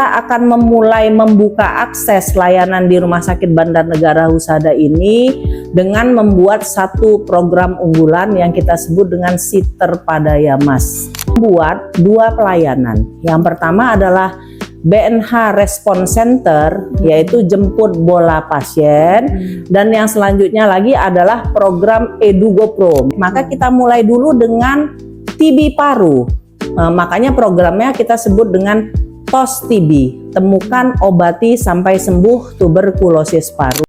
kita akan memulai membuka akses layanan di Rumah Sakit Bandar Negara Husada ini dengan membuat satu program unggulan yang kita sebut dengan Si Terpadaya Mas. Membuat dua pelayanan. Yang pertama adalah BNH Response Center, yaitu jemput bola pasien, dan yang selanjutnya lagi adalah program EduGoPro. Maka kita mulai dulu dengan TB paru. Makanya programnya kita sebut dengan TOS TB, temukan, obati sampai sembuh tuberkulosis paru.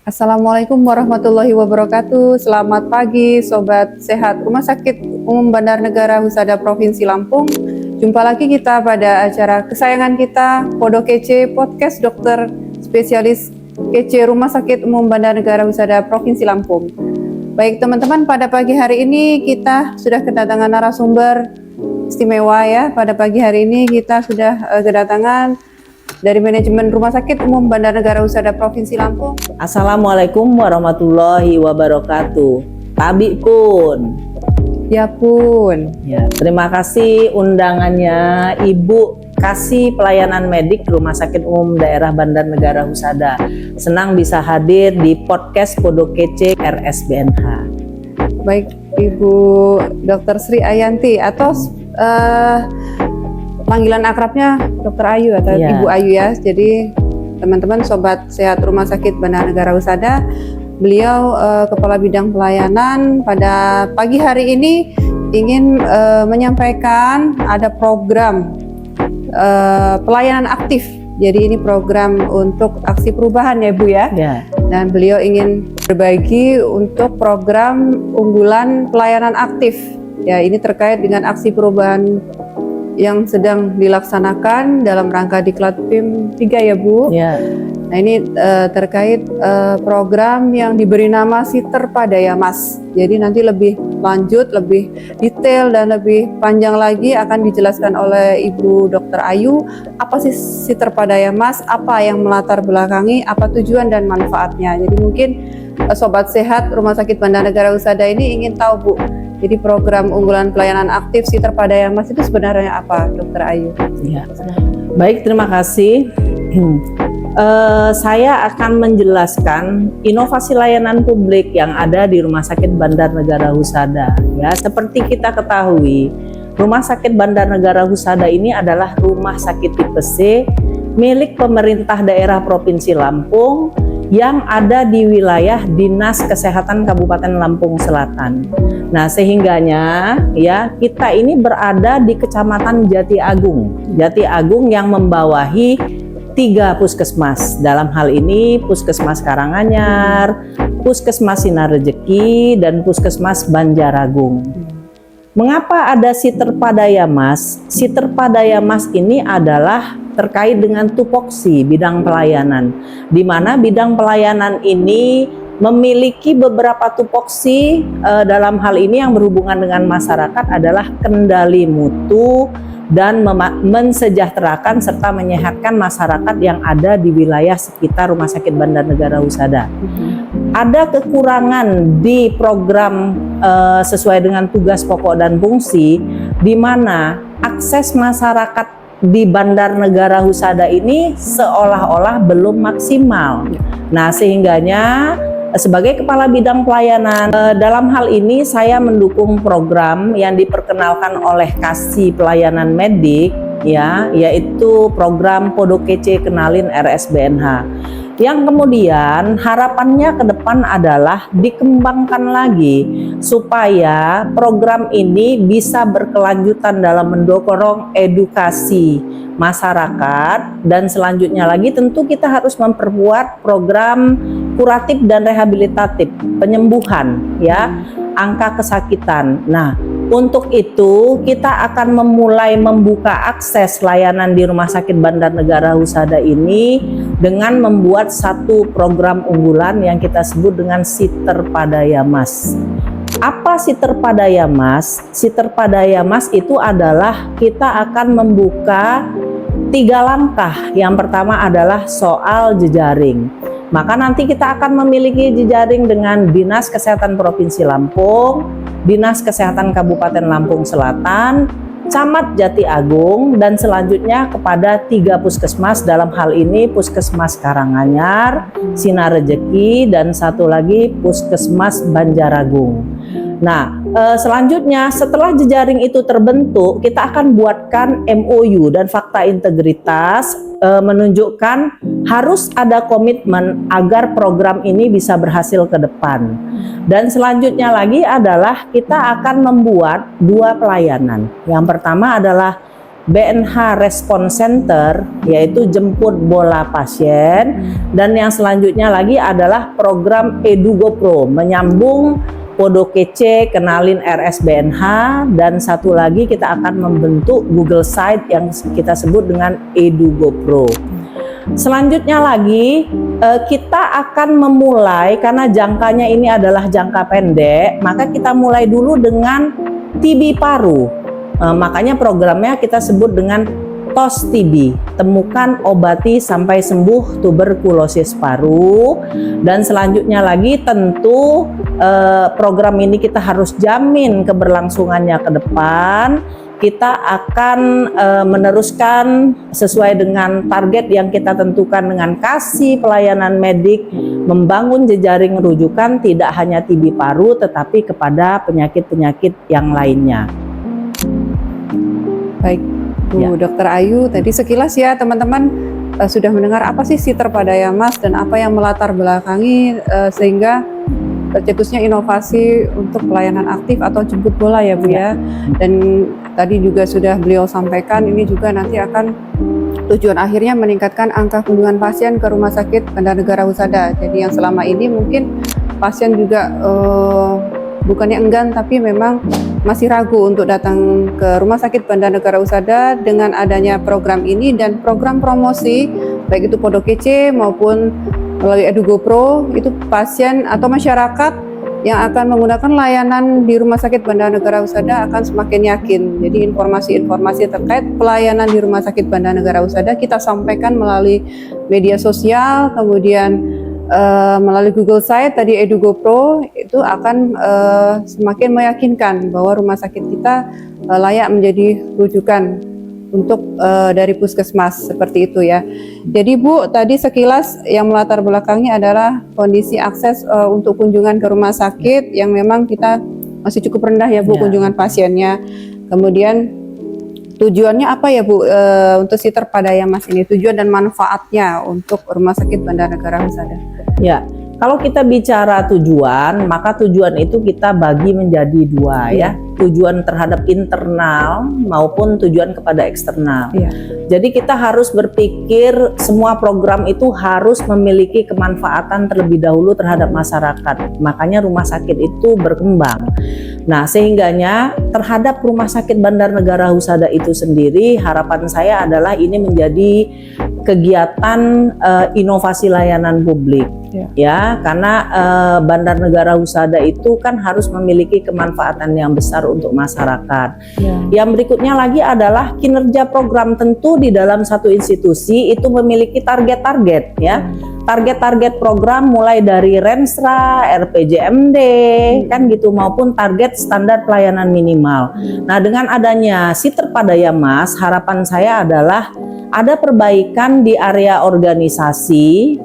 Assalamualaikum warahmatullahi wabarakatuh. Selamat pagi Sobat Sehat Rumah Sakit Umum Bandar Negara Husada Provinsi Lampung. Jumpa lagi kita pada acara kesayangan kita, Podo Kece Podcast Dokter Spesialis Kece Rumah Sakit Umum Bandar Negara Husada Provinsi Lampung. Baik teman-teman, pada pagi hari ini kita sudah kedatangan narasumber istimewa ya. Pada pagi hari ini kita sudah kedatangan dari manajemen Rumah Sakit Umum Bandar Negara Husada Provinsi Lampung. Assalamualaikum warahmatullahi wabarakatuh. Tabi pun. Ya pun. Ya, terima kasih undangannya Ibu Kasih Pelayanan Medik Rumah Sakit Umum Daerah Bandar Negara Husada. Senang bisa hadir di podcast Podo Kece RSBNH. Baik, Ibu Dr. Sri Ayanti atau panggilan akrabnya Dr. Ayu atau Ibu Ayu ya. Jadi teman-teman Sobat Sehat Rumah Sakit Bandar Negara Husada, beliau Kepala Bidang Pelayanan. Pada pagi hari ini ingin menyampaikan ada program pelayanan aktif. Jadi ini program untuk aksi perubahan ya Bu ya. Dan beliau ingin berbagi untuk program unggulan pelayanan aktif. Ya, ini terkait dengan aksi perubahan yang sedang dilaksanakan dalam rangka Diklat PIM 3 ya Bu. Nah ini terkait program yang diberi nama Si Terpadaya Mas. Jadi nanti lebih lanjut, lebih detail dan lebih panjang lagi akan dijelaskan oleh Ibu Dr. Ayu. Apa sih Si Terpadaya Mas, apa yang melatar belakangi, apa tujuan dan manfaatnya. Jadi mungkin Sobat Sehat Rumah Sakit Bandar Negara Husada ini ingin tahu Bu, jadi program unggulan pelayanan aktif Si Terpadaya Mas itu sebenarnya apa, Dr. Ayu? Ya. Baik, terima kasih. Saya akan menjelaskan inovasi layanan publik yang ada di Rumah Sakit Bandar Negara Husada. Ya, seperti kita ketahui, Rumah Sakit Bandar Negara Husada ini adalah rumah sakit tipe C milik pemerintah daerah Provinsi Lampung yang ada di wilayah Dinas Kesehatan Kabupaten Lampung Selatan. Nah, sehingganya ya kita ini berada di Kecamatan Jati Agung. Jati Agung yang membawahi 3 puskesmas. Dalam hal ini Puskesmas Karanganyar, Puskesmas Sinar Rejeki, dan Puskesmas Banjaragung. Mengapa ada Si Terpadaya Mas? Si Terpadaya Mas ini adalah terkait dengan tupoksi bidang pelayanan, di mana bidang pelayanan ini memiliki beberapa tupoksi. Dalam hal ini yang berhubungan dengan masyarakat adalah kendali mutu dan mensejahterakan serta menyehatkan masyarakat yang ada di wilayah sekitar Rumah Sakit Bandar Negara Husada. Ada kekurangan di program sesuai dengan tugas pokok dan fungsi, di mana akses masyarakat di Bandar Negara Husada ini seolah-olah belum maksimal. Nah, sehingganya sebagai Kepala Bidang Pelayanan, dalam hal ini saya mendukung program yang diperkenalkan oleh Kasih Pelayanan Medik, ya, yaitu program Podo Kece Kenalin RSBNH. Yang kemudian harapannya ke depan adalah dikembangkan lagi supaya program ini bisa berkelanjutan dalam mendorong edukasi masyarakat, dan selanjutnya lagi tentu kita harus memperkuat program kuratif dan rehabilitatif, penyembuhan ya, angka kesakitan. Nah, untuk itu kita akan memulai membuka akses layanan di Rumah Sakit Bandar Negara Husada ini dengan membuat satu program unggulan yang kita sebut dengan Si Terpadaya Mas. Apa Si Terpadaya Mas? Si Terpadaya Mas itu adalah kita akan membuka 3 langkah. Yang pertama adalah soal jejaring. Maka nanti kita akan memiliki jejaring dengan Dinas Kesehatan Provinsi Lampung, Dinas Kesehatan Kabupaten Lampung Selatan, Camat Jati Agung, dan selanjutnya kepada 3 puskesmas, dalam hal ini Puskesmas Karanganyar, Sinar Rejeki, dan satu lagi Puskesmas Banjaragung. Nah, selanjutnya setelah jejaring itu terbentuk, kita akan buatkan MOU dan fakta integritas, menunjukkan harus ada komitmen agar program ini bisa berhasil ke depan. Dan selanjutnya lagi adalah kita akan membuat 2 pelayanan. Yang pertama adalah BNH Response Center, yaitu jemput bola pasien, dan yang selanjutnya lagi adalah program EduGoPro, menyambung Podo Kece, kenalin RSBNH, dan satu lagi kita akan membentuk Google Site yang kita sebut dengan EduGoPro. Selanjutnya lagi kita akan memulai, karena jangkanya ini adalah jangka pendek, maka kita mulai dulu dengan TB paru. Makanya programnya kita sebut dengan TOS TB, temukan, obati sampai sembuh tuberkulosis paru. Dan selanjutnya lagi tentu program ini kita harus jamin keberlangsungannya ke depan. Kita akan meneruskan sesuai dengan target yang kita tentukan dengan kasih pelayanan medik, membangun jejaring rujukan tidak hanya TB paru tetapi kepada penyakit-penyakit yang lainnya. Baik, Bu Dr. Ayu, tadi sekilas ya teman-teman sudah mendengar apa sih Siter Padaya Mas dan apa yang melatar belakangi sehingga tercetusnya inovasi untuk pelayanan aktif atau jemput bola ya Bu ya. Dan tadi juga sudah beliau sampaikan ini juga nanti akan tujuan akhirnya meningkatkan angka kunjungan pasien ke Rumah Sakit Bandarnegara Husada. Jadi yang selama ini mungkin pasien juga bukannya enggan tapi memang masih ragu untuk datang ke Rumah Sakit Bandarnegara Husada. Dengan adanya program ini dan program promosi baik itu Podo Kece maupun melalui EduGoPro, itu pasien atau masyarakat yang akan menggunakan layanan di Rumah Sakit Bandarnegara Husada akan semakin yakin. Jadi informasi-informasi terkait pelayanan di Rumah Sakit Bandarnegara Husada kita sampaikan melalui media sosial, kemudian melalui Google Site tadi EduGoPro, itu akan semakin meyakinkan bahwa rumah sakit kita layak menjadi rujukan untuk dari puskesmas, seperti itu ya. Jadi Bu, tadi sekilas yang melatar belakangi adalah kondisi akses untuk kunjungan ke rumah sakit yang memang kita masih cukup rendah ya Bu, kunjungan pasiennya. Kemudian tujuannya apa ya Bu untuk Siter Padaya Mas ini, tujuan dan manfaatnya untuk Rumah Sakit Bandarnegara Husada? Ya, kalau kita bicara tujuan, maka tujuan itu kita bagi menjadi 2 ya. Tujuan terhadap internal maupun tujuan kepada eksternal. Jadi kita harus berpikir semua program itu harus memiliki kemanfaatan terlebih dahulu terhadap masyarakat. Makanya rumah sakit itu berkembang. Nah, sehingganya terhadap Rumah Sakit Bandarnegara Husada itu sendiri, harapan saya adalah ini menjadi kegiatan inovasi layanan publik. Ya, karena Bandarnegara Husada itu kan harus memiliki kemanfaatan yang besar untuk masyarakat. Yang berikutnya lagi adalah kinerja program tentu di dalam satu institusi itu memiliki target-target ya. Target-target program mulai dari Renstra, RPJMD, kan gitu, maupun target standar pelayanan minimal. Nah, dengan adanya Siter Padaya Mas, harapan saya adalah ada perbaikan di area organisasi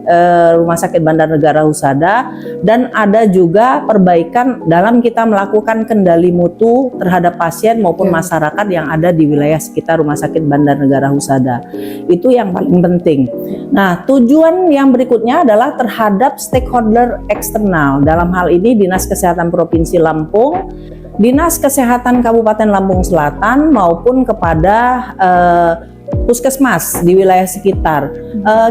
Rumah Sakit Bandarnegara Husada, dan ada juga perbaikan dalam kita melakukan kendali mutu terhadap pasien maupun masyarakat yang ada di wilayah sekitar Rumah Sakit Bandarnegara Husada. Itu yang paling penting. Nah, tujuan yang berikutnya adalah terhadap stakeholder eksternal. Dalam hal ini Dinas Kesehatan Provinsi Lampung, Dinas Kesehatan Kabupaten Lampung Selatan, maupun kepada puskesmas di wilayah sekitar.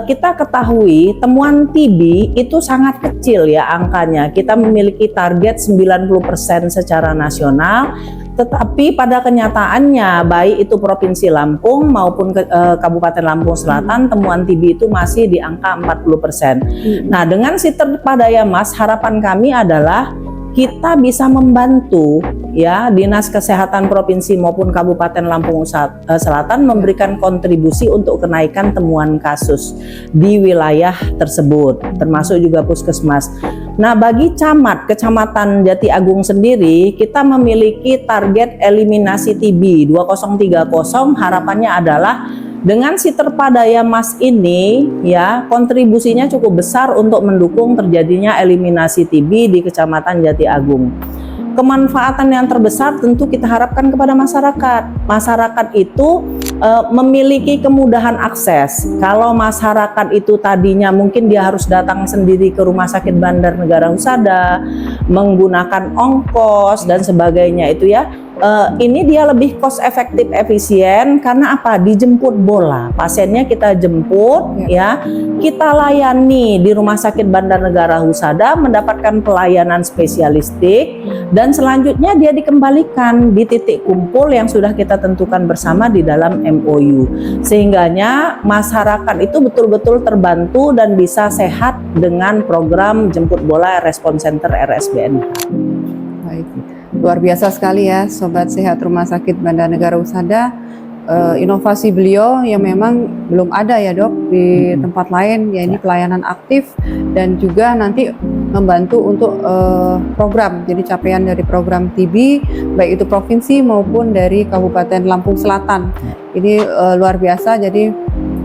Kita ketahui temuan TB itu sangat kecil ya angkanya. Kita memiliki target 90% secara nasional, tetapi pada kenyataannya baik itu Provinsi Lampung maupun Kabupaten Lampung Selatan, temuan TB itu masih di angka 40%. Nah, dengan Siter Padaya Mas, harapan kami adalah kita bisa membantu ya Dinas Kesehatan Provinsi maupun Kabupaten Lampung Selatan memberikan kontribusi untuk kenaikan temuan kasus di wilayah tersebut, termasuk juga puskesmas. Nah, bagi camat Kecamatan Jati Agung sendiri, kita memiliki target eliminasi TB 2030. Harapannya adalah dengan si terpadaya Mas ini ya kontribusinya cukup besar untuk mendukung terjadinya eliminasi TB di Kecamatan Jati Agung. Kemanfaatan yang terbesar tentu kita harapkan kepada masyarakat. Masyarakat itu memiliki kemudahan akses. Kalau masyarakat itu tadinya mungkin dia harus datang sendiri ke Rumah Sakit Bandar Negara Husada, menggunakan ongkos dan sebagainya itu ya. Ini dia lebih cost efektif, efisien karena apa? Dijemput bola, pasiennya kita jemput ya, kita layani di Rumah Sakit Bandar Negara Husada mendapatkan pelayanan spesialistik dan selanjutnya dia dikembalikan di titik kumpul yang sudah kita tentukan bersama di dalam MOU, sehingganya masyarakat itu betul-betul terbantu dan bisa sehat dengan program jemput bola Respon Center RSBNH. Baik. Luar biasa sekali ya Sobat Sehat Rumah Sakit Bandar Negara Husada, inovasi beliau yang memang belum ada ya dok di tempat lain, ya ini pelayanan aktif dan juga nanti membantu untuk program, jadi capaian dari program TB baik itu provinsi maupun dari Kabupaten Lampung Selatan. Ini luar biasa, jadi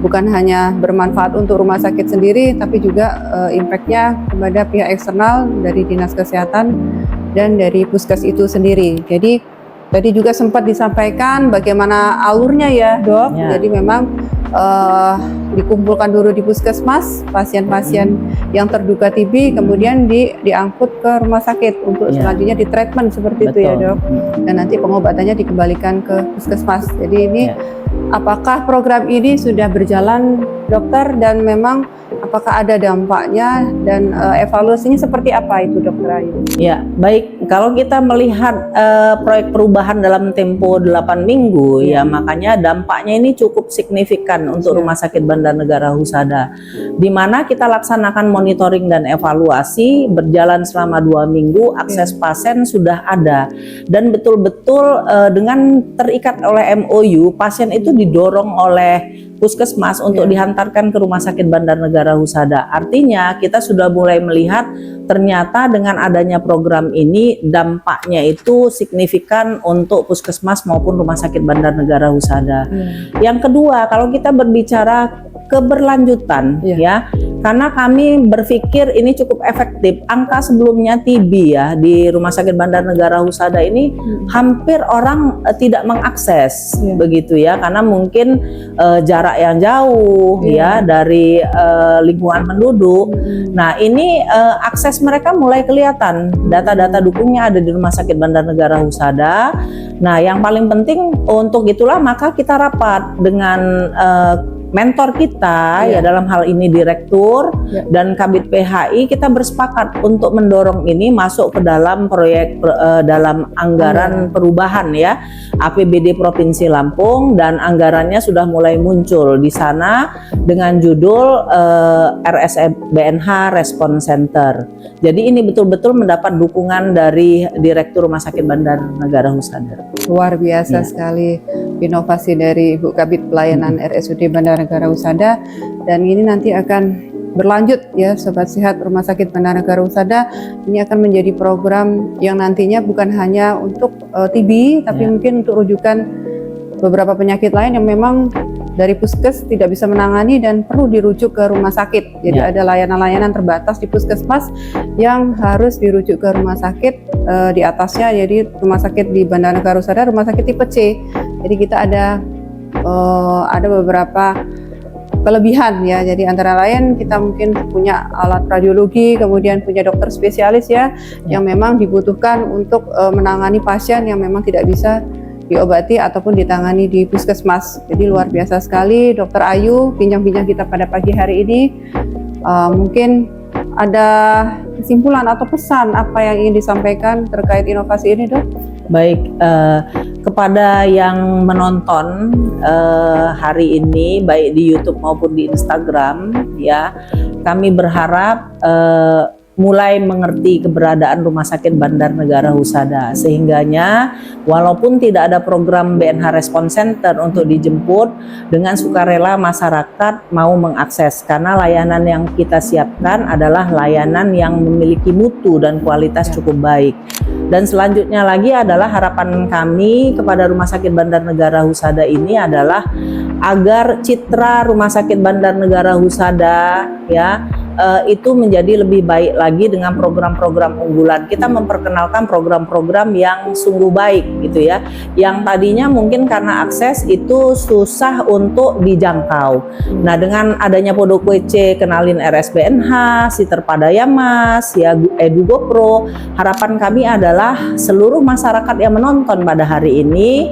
bukan hanya bermanfaat untuk rumah sakit sendiri tapi juga impact-nya kepada pihak eksternal dari Dinas Kesehatan dan dari puskes itu sendiri. Jadi tadi juga sempat disampaikan bagaimana alurnya ya dok. Jadi memang dikumpulkan dulu di puskesmas pasien-pasien yang terduga TB, kemudian diangkut ke rumah sakit untuk selanjutnya di treatment seperti itu ya dok. Dan nanti pengobatannya dikembalikan ke puskesmas. Jadi ini apakah program ini sudah berjalan dokter dan memang apakah ada dampaknya dan evaluasinya seperti apa itu Dokter Ayu? Ya, baik. Kalau kita melihat proyek perubahan dalam tempo 8 minggu ya makanya dampaknya ini cukup signifikan untuk Rumah Sakit Bandar Negara Husada, di mana kita laksanakan monitoring dan evaluasi berjalan selama 2 minggu, akses pasien sudah ada dan betul-betul dengan terikat oleh MOU, pasien itu didorong oleh puskesmas untuk dihantarkan ke Rumah Sakit Bandar Negara Husada. Artinya kita sudah mulai melihat ternyata dengan adanya program ini dampaknya itu signifikan untuk puskesmas maupun Rumah Sakit Bandar Negara Husada. Yang kedua, kalau kita berbicara keberlanjutan ya, karena kami berpikir ini cukup efektif. Angka sebelumnya TB ya di Rumah Sakit Bandar Negara Husada ini hampir orang tidak mengakses begitu ya, karena mungkin jarak yang jauh ya dari lingkungan penduduk. Nah ini akses mereka mulai kelihatan, data-data dukungnya ada di Rumah Sakit Bandar Negara Husada. Nah yang paling penting untuk itulah maka kita rapat dengan mentor kita ya dalam hal ini direktur dan Kabid PHI, kita bersepakat untuk mendorong ini masuk ke dalam proyek dalam anggaran perubahan ya APBD Provinsi Lampung, dan anggarannya sudah mulai muncul di sana dengan judul RSBNH Respon Center. Jadi ini betul-betul mendapat dukungan dari Direktur Rumah Sakit Bandar Negara Husada. Luar biasa sekali inovasi dari Ibu Kabid Pelayanan RSUD Bandar Negara Husada, dan ini nanti akan berlanjut ya Sobat Sehat Rumah Sakit Bandar Negara Husada. Ini akan menjadi program yang nantinya bukan hanya untuk TB tapi mungkin untuk rujukan beberapa penyakit lain yang memang dari puskes tidak bisa menangani dan perlu dirujuk ke rumah sakit. Jadi ada layanan-layanan terbatas di puskesmas yang harus dirujuk ke rumah sakit di atasnya, jadi rumah sakit di Bandar Negara Husada rumah sakit tipe C. Jadi kita ada beberapa kelebihan ya. Jadi antara lain kita mungkin punya alat radiologi, kemudian punya dokter spesialis ya yang memang dibutuhkan untuk menangani pasien yang memang tidak bisa diobati ataupun ditangani di puskesmas. Jadi luar biasa sekali Dokter Ayu bincang-bincang kita pada pagi hari ini. Mungkin ada kesimpulan atau pesan apa yang ingin disampaikan terkait inovasi ini, Dok? Baik, kepada yang menonton hari ini baik di YouTube maupun di Instagram ya, kami berharap mulai mengerti keberadaan Rumah Sakit Bandar Negara Husada, sehingganya walaupun tidak ada program BNH Response Center untuk dijemput, dengan sukarela masyarakat mau mengakses karena layanan yang kita siapkan adalah layanan yang memiliki mutu dan kualitas cukup baik. Dan selanjutnya lagi adalah harapan kami kepada Rumah Sakit Bandar Negara Husada ini adalah agar citra Rumah Sakit Bandar Negara Husada ya itu menjadi lebih baik lagi dengan program-program unggulan. Kita memperkenalkan program-program yang sungguh baik gitu ya, yang tadinya mungkin karena akses itu susah untuk dijangkau. Nah, dengan adanya Podoko EC, kenalin RSBNH, Siter Padaya Mas, ya Edugo Pro, harapan kami adalah seluruh masyarakat yang menonton pada hari ini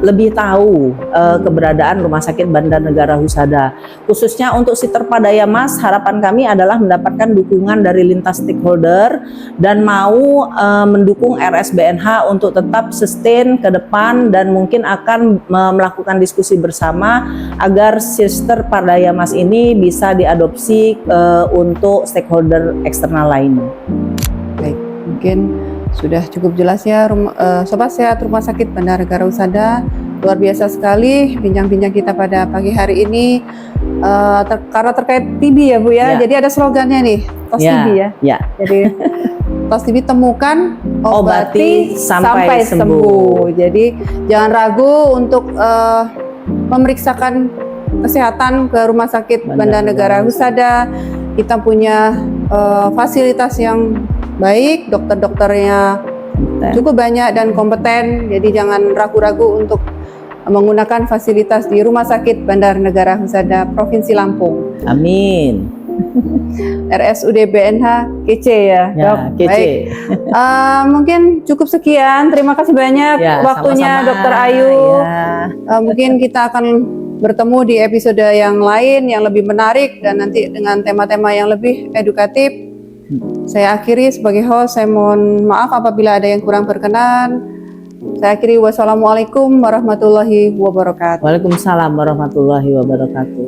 lebih tahu keberadaan Rumah Sakit Bandar Negara Husada. Khususnya untuk Siter Padaya Mas, harapan kami adalah mendapatkan dukungan dari lintas stakeholder dan mau mendukung RSBNH untuk tetap sustain ke depan, dan mungkin akan melakukan diskusi bersama agar Siter Padaya Mas ini bisa diadopsi untuk stakeholder eksternal lainnya. Baik, mungkin sudah cukup jelas ya Sobat Sehat Rumah Sakit Bandar Negara Husada. Luar biasa sekali bincang-bincang kita pada pagi hari ini karena terkait TB ya Bu ya. Jadi ada slogannya nih, TOS TB ya. Jadi TOS TB temukan, obati sampai sembuh. Jadi jangan ragu untuk memeriksakan kesehatan ke Rumah Sakit Bandar Negara Husada. Kita punya fasilitas yang baik, dokter-dokternya cukup banyak dan kompeten. Jadi jangan ragu-ragu untuk menggunakan fasilitas di Rumah Sakit Bandar Negara Husada Provinsi Lampung. Amin. RSUD BNH kece ya, Dok. Kece. Baik. Mungkin cukup sekian. Terima kasih banyak waktunya, sama-sama. Dr. Ayu. Mungkin kita akan bertemu di episode yang lain yang lebih menarik dan nanti dengan tema-tema yang lebih edukatif. Saya akhiri sebagai host. Saya mohon maaf apabila ada yang kurang berkenan. Saya akhiri, wassalamualaikum warahmatullahi wabarakatuh. Waalaikumsalam warahmatullahi wabarakatuh.